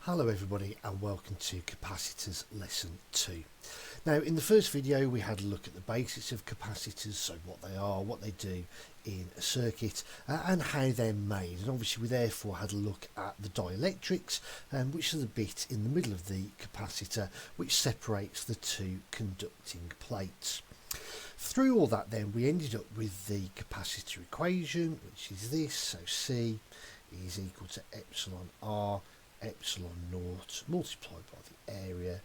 Hello everybody and welcome to Capacitors lesson 2. Now in the first video we had a look at the basics of capacitors, so what they are, what they do in a circuit and how they're made, and obviously we therefore had a look at the dielectrics, which is the bit in the middle of the capacitor which separates the two conducting plates. Through all that then we ended up with the capacitor equation, which is this, so C is equal to epsilon R epsilon naught multiplied by the area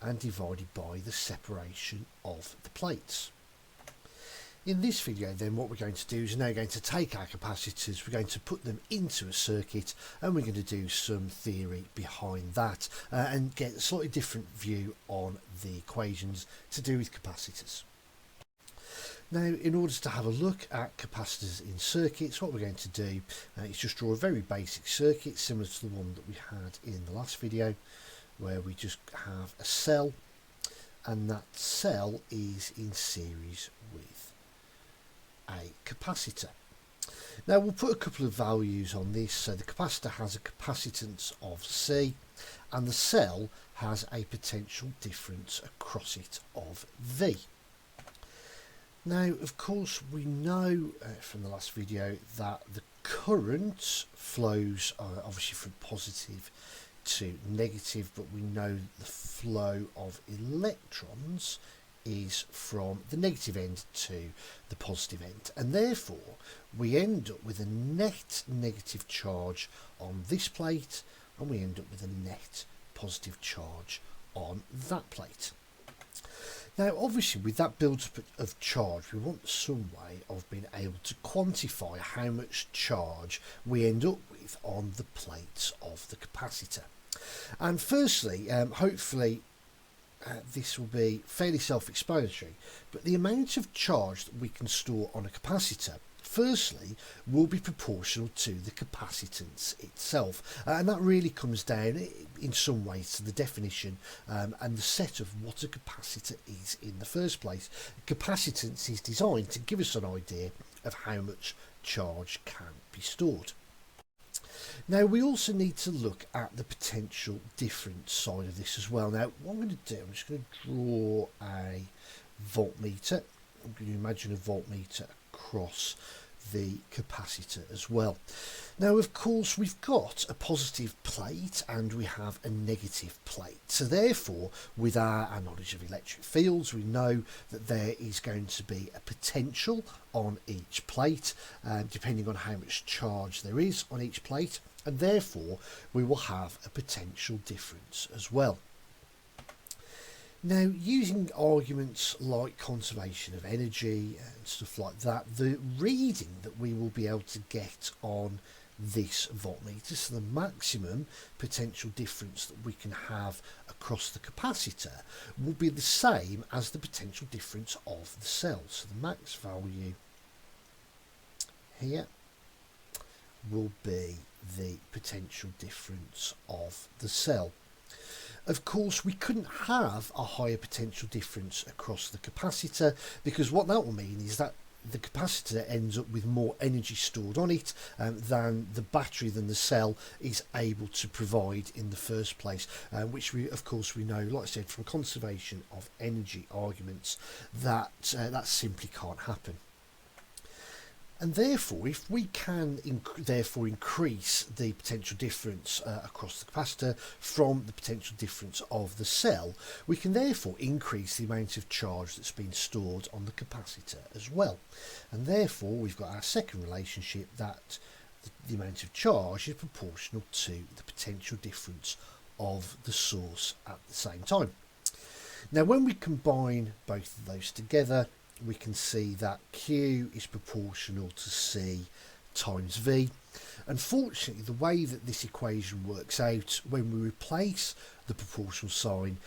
and divided by the separation of the plates. In this video then what we're going to do is now going to take our capacitors, we're going to put them into a circuit and we're going to do some theory behind that and get a slightly different view on the equations to do with capacitors. Now, in order to have a look at capacitors in circuits, what we're going to do is just draw a very basic circuit similar to the one that we had in the last video, where we just have a cell and that cell is in series with a capacitor. Now we'll put a couple of values on this. So the capacitor has a capacitance of C and the cell has a potential difference across it of V. Now, of course, we know from the last video that the current flows obviously from positive to negative, but we know the flow of electrons is from the negative end to the positive end, and therefore we end up with a net negative charge on this plate and we end up with a net positive charge on that plate. Now obviously with that build-up of charge we want some way of being able to quantify how much charge we end up with on the plates of the capacitor. And firstly, hopefully this will be fairly self-explanatory, but the amount of charge that we can store on a capacitor firstly will be proportional to the capacitance itself, and that really comes down in some ways to the definition and the set of what a capacitor is in the first place. Capacitance is designed to give us an idea of how much charge can be stored. Now we also need to look at the potential difference side of this as well. Now what I'm going to do, I'm just going to draw a voltmeter. I'm going to imagine a voltmeter across the capacitor as well. Now of course we've got a positive plate and we have a negative plate, so therefore with our knowledge of electric fields we know that there is going to be a potential on each plate depending on how much charge there is on each plate, and therefore we will have a potential difference as well. Now, using arguments like conservation of energy and stuff like that, the reading that we will be able to get on this voltmeter, so the maximum potential difference that we can have across the capacitor, will be the same as the potential difference of the cell. So the max value here will be the potential difference of the cell. Of course, we couldn't have a higher potential difference across the capacitor, because what that will mean is that the capacitor ends up with more energy stored on it than the battery, than the cell is able to provide in the first place, which we, of course, we know, like I said, from conservation of energy arguments, that that simply can't happen. And therefore, if we can increase the potential difference across the capacitor from the potential difference of the cell, we can therefore increase the amount of charge that's been stored on the capacitor as well. And therefore, we've got our second relationship, that the amount of charge is proportional to the potential difference of the source at the same time. Now, when we combine both of those together, we can see that Q is proportional to C times V. Unfortunately, the way that this equation works out, when we replace the proportional sign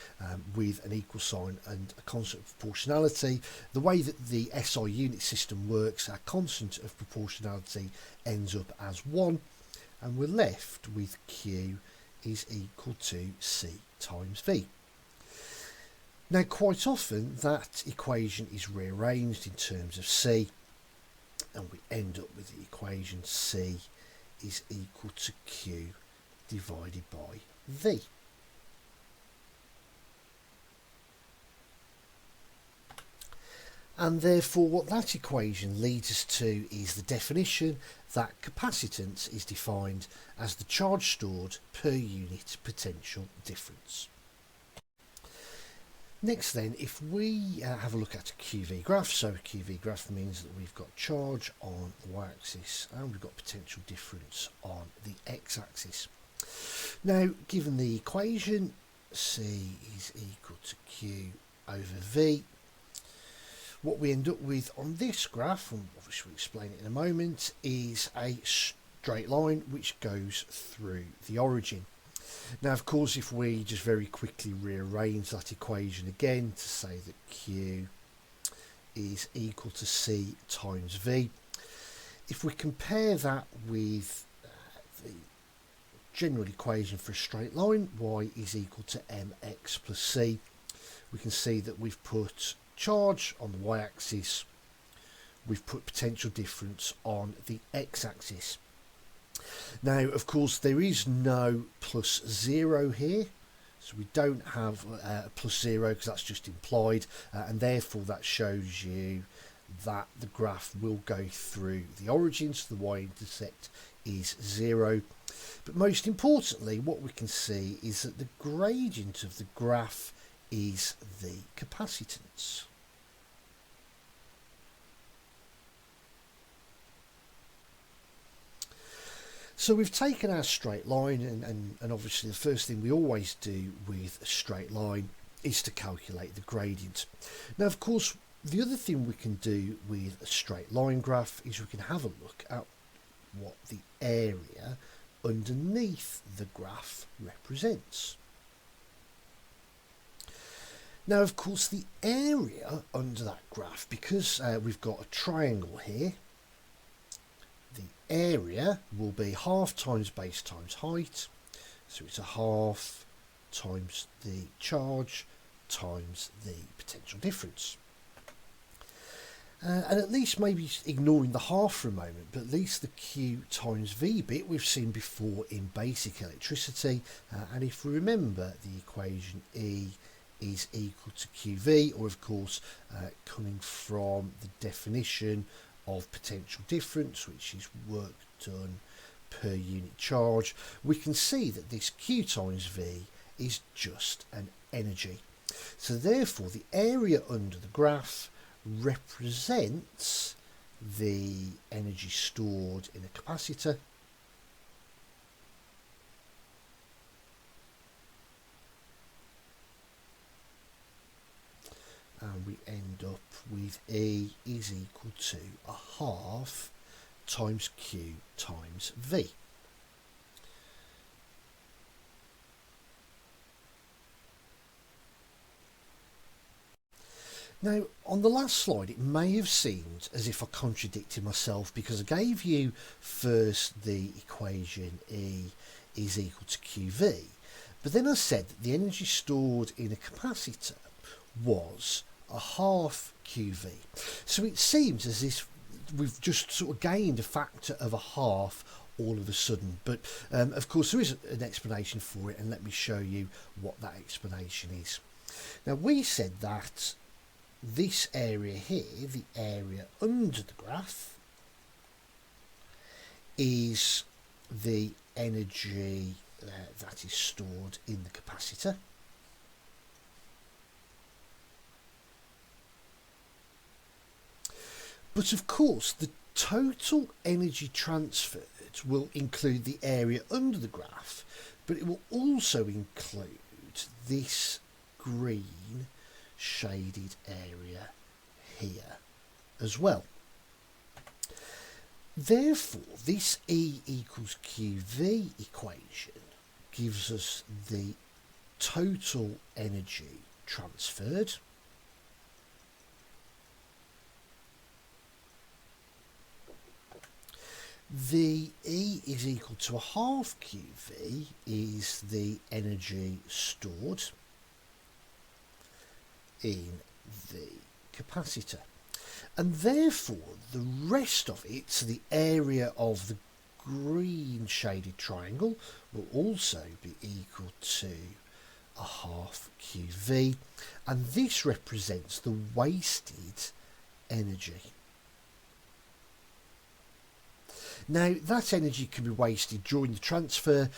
with an equal sign and a constant of proportionality, the way that the SI unit system works, our constant of proportionality ends up as 1, and we're left with Q is equal to C times V. Now quite often that equation is rearranged in terms of C, and we end up with the equation C is equal to Q divided by V. And therefore what that equation leads us to is the definition that capacitance is defined as the charge stored per unit potential difference. Next then, if we have a look at a QV graph, so a QV graph means that we've got charge on the y-axis and we've got potential difference on the x-axis. Now, given the equation, C is equal to Q over V, what we end up with on this graph, and obviously we'll explain it in a moment, is a straight line which goes through the origin. Now, of course, if we just very quickly rearrange that equation again to say that Q is equal to C times V, if we compare that with the general equation for a straight line, y is equal to mx plus c, we can see that we've put charge on the y-axis, we've put potential difference on the x-axis. Now, of course, there is no plus 0 here, so we don't have a plus 0 because that's just implied, and therefore that shows you that the graph will go through the origin, so the y-intercept is 0. But most importantly, what we can see is that the gradient of the graph is the capacitance. So we've taken our straight line, and obviously the first thing we always do with a straight line is to calculate the gradient. Now, of course, the other thing we can do with a straight line graph is we can have a look at what the area underneath the graph represents. Now, of course, the area under that graph, because we've got a triangle here, the area will be half times base times height, so it's a half times the charge times the potential difference. And at least maybe ignoring the half for a moment, but at least the Q times V bit we've seen before in basic electricity, and if we remember, the equation E is equal to QV, or of course coming from the definition of potential difference, which is work done per unit charge, we can see that this Q times V is just an energy. So therefore the area under the graph represents the energy stored in a capacitor, and we end up with E is equal to a half times Q times V. Now, on the last slide, it may have seemed as if I contradicted myself because I gave you first the equation E is equal to QV, but then I said that the energy stored in a capacitor was a half QV. So it seems as if we've just sort of gained a factor of a half all of a sudden, but of course there is an explanation for it, and let me show you what that explanation is. Now, we said that this area here, the area under the graph, is the energy that is stored in the capacitor. But of course, the total energy transferred will include the area under the graph, but it will also include this green shaded area here as well. Therefore, this E equals QV equation gives us the total energy transferred, the E is equal to a half QV is the energy stored in the capacitor, and therefore the rest of it, so the area of the green shaded triangle will also be equal to a half QV, and this represents the wasted energy. Now, that energy can be wasted during the transfer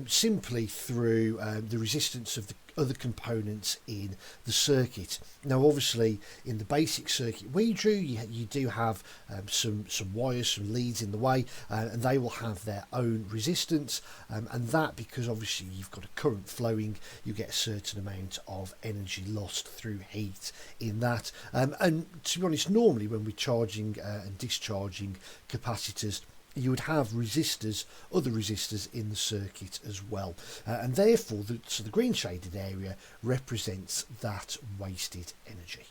simply through the resistance of the other components in the circuit. Now, obviously, in the basic circuit we drew, you do have some wires, some leads in the way, and they will have their own resistance, and that, because obviously you've got a current flowing, you get a certain amount of energy lost through heat in that. And to be honest, normally when we're charging and discharging capacitors, you would have resistors, other resistors in the circuit as well, and therefore the green shaded area represents that wasted energy.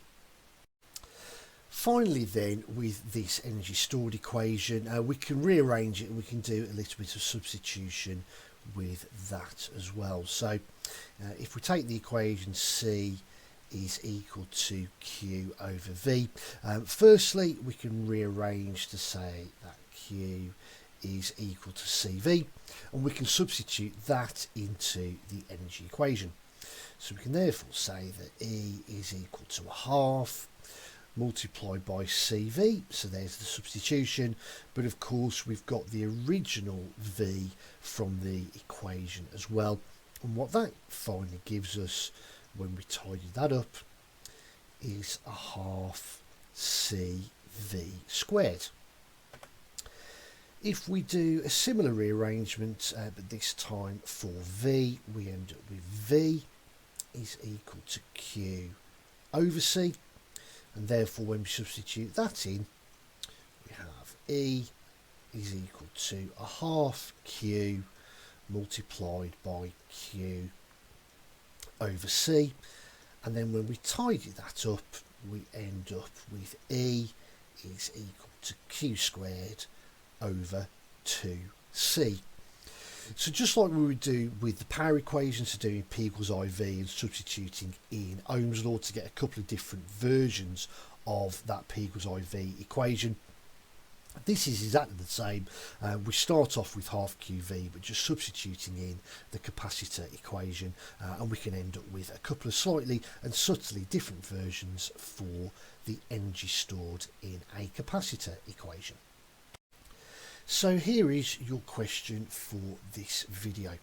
Finally then, with this energy stored equation, we can rearrange it and we can do a little bit of substitution with that as well. So if we take the equation, C is equal to Q over V, firstly we can rearrange to say that Q is equal to CV, and we can substitute that into the energy equation. So we can therefore say that E is equal to a half multiplied by CV, so there's the substitution, but of course we've got the original V from the equation as well, and what that finally gives us when we tidy that up is a half CV squared. If we do a similar rearrangement, but this time for V, we end up with V is equal to Q over C, and therefore when we substitute that in, we have E is equal to a half Q multiplied by Q over C, and then when we tidy that up, we end up with E is equal to Q squared over 2C. So just like we would do with the power equation, so doing P equals IV and substituting in Ohm's law to get a couple of different versions of that P equals IV equation, this is exactly the same. We start off with half QV, but just substituting in the capacitor equation, and we can end up with a couple of slightly and subtly different versions for the energy stored in a capacitor equation. So here is your question for this video.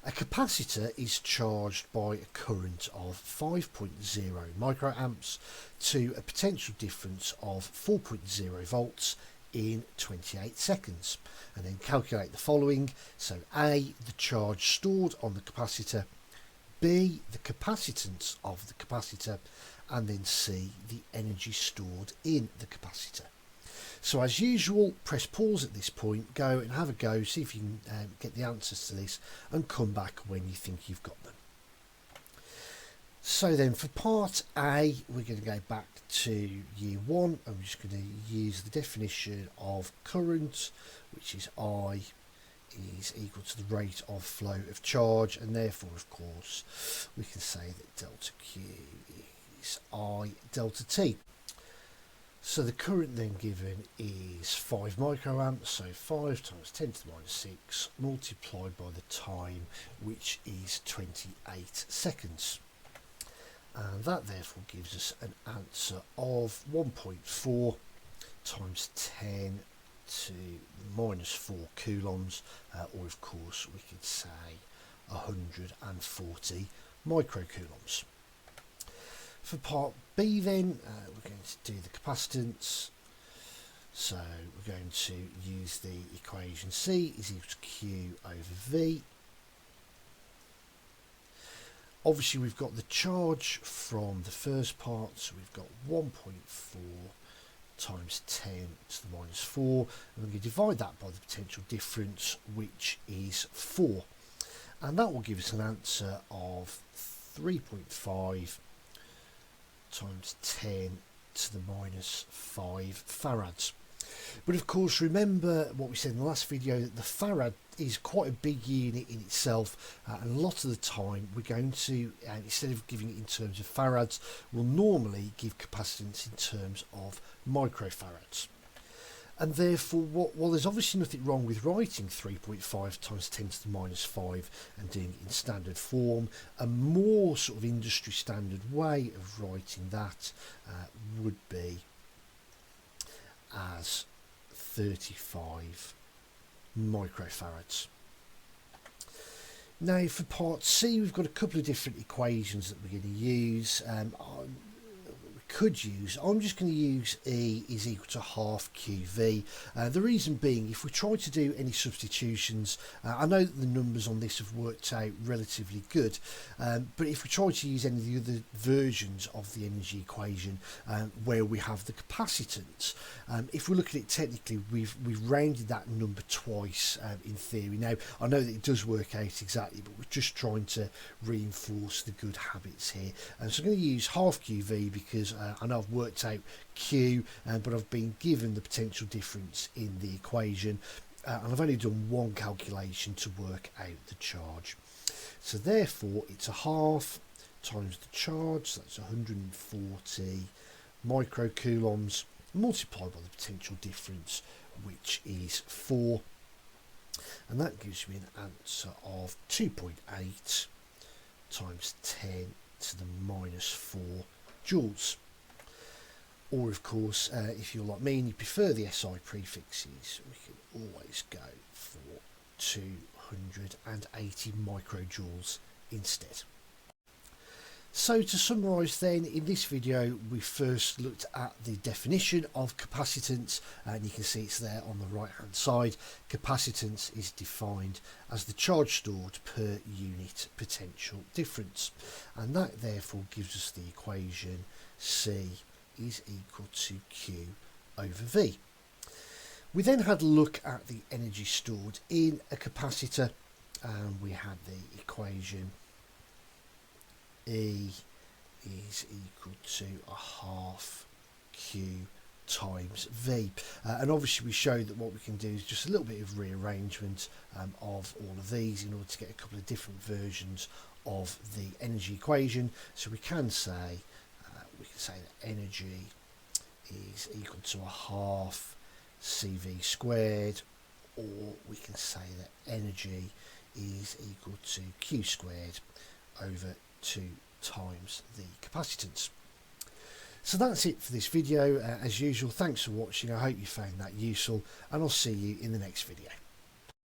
A capacitor is charged by a current of 5.0 microamps to a potential difference of 4.0 volts in 28 seconds, and then calculate the following. So A, the charge stored on the capacitor, B, the capacitance of the capacitor, and then C, the energy stored in the capacitor. So as usual, press pause at this point, go and have a go, see if you can get the answers to this, and come back when you think you've got them. So then for part A, we're going to go back to year 1, and we're just going to use the definition of current, which is I is equal to the rate of flow of charge, and therefore of course we can say that delta Q is I delta T. So the current then given is 5 microamps, so 5 times 10 to the minus 6 multiplied by the time, which is 28 seconds. And that therefore gives us an answer of 1.4 times 10 to the minus 4 coulombs, or of course we could say 140 microcoulombs. For part B then, we're going to do the capacitance. So we're going to use the equation C is equal to Q over V. Obviously we've got the charge from the first part, so we've got 1.4 times 10 to the minus 4, and we're going to divide that by the potential difference, which is 4, and that will give us an answer of 3.5 times 10 to the minus 5 farads. But of course remember what we said in the last video, that the farad is quite a big unit in itself, and a lot of the time we're going to, instead of giving it in terms of farads, we'll normally give capacitance in terms of microfarads. And therefore, while there's obviously nothing wrong with writing 3.5 times 10 to the minus 5 and doing it in standard form, a more sort of industry standard way of writing that would be as 35 microfarads. Now for part C, we've got a couple of different equations that we're going to use. I'm just going to use E is equal to half QV. The reason being, if we try to do any substitutions, I know that the numbers on this have worked out relatively good, but if we try to use any of the other versions of the energy equation where we have the capacitance, if we look at it technically, we've rounded that number twice in theory. Now I know that it does work out exactly, but we're just trying to reinforce the good habits here. So I'm going to use half QV because I know I've worked out Q, but I've been given the potential difference in the equation, and I've only done one calculation to work out the charge. So therefore it's a half times the charge, so that's 140 microcoulombs, multiplied by the potential difference, which is 4, and that gives me an answer of 2.8 times 10 to the minus 4 joules. Or of course, if you're like me and you prefer the SI prefixes, we can always go for 280 microjoules instead. So to summarise then, in this video we first looked at the definition of capacitance, and you can see it's there on the right hand side. Capacitance is defined as the charge stored per unit potential difference, and that therefore gives us the equation C is equal to Q over V. We then had a look at the energy stored in a capacitor, and we had the equation E is equal to a half Q times V, and obviously we showed that what we can do is just a little bit of rearrangement of all of these in order to get a couple of different versions of the energy equation. So we can say that energy is equal to a half CV squared, or we can say that energy is equal to Q squared over 2 times the capacitance. So that's it for this video. As usual, thanks for watching. I hope you found that useful, and I'll see you in the next video.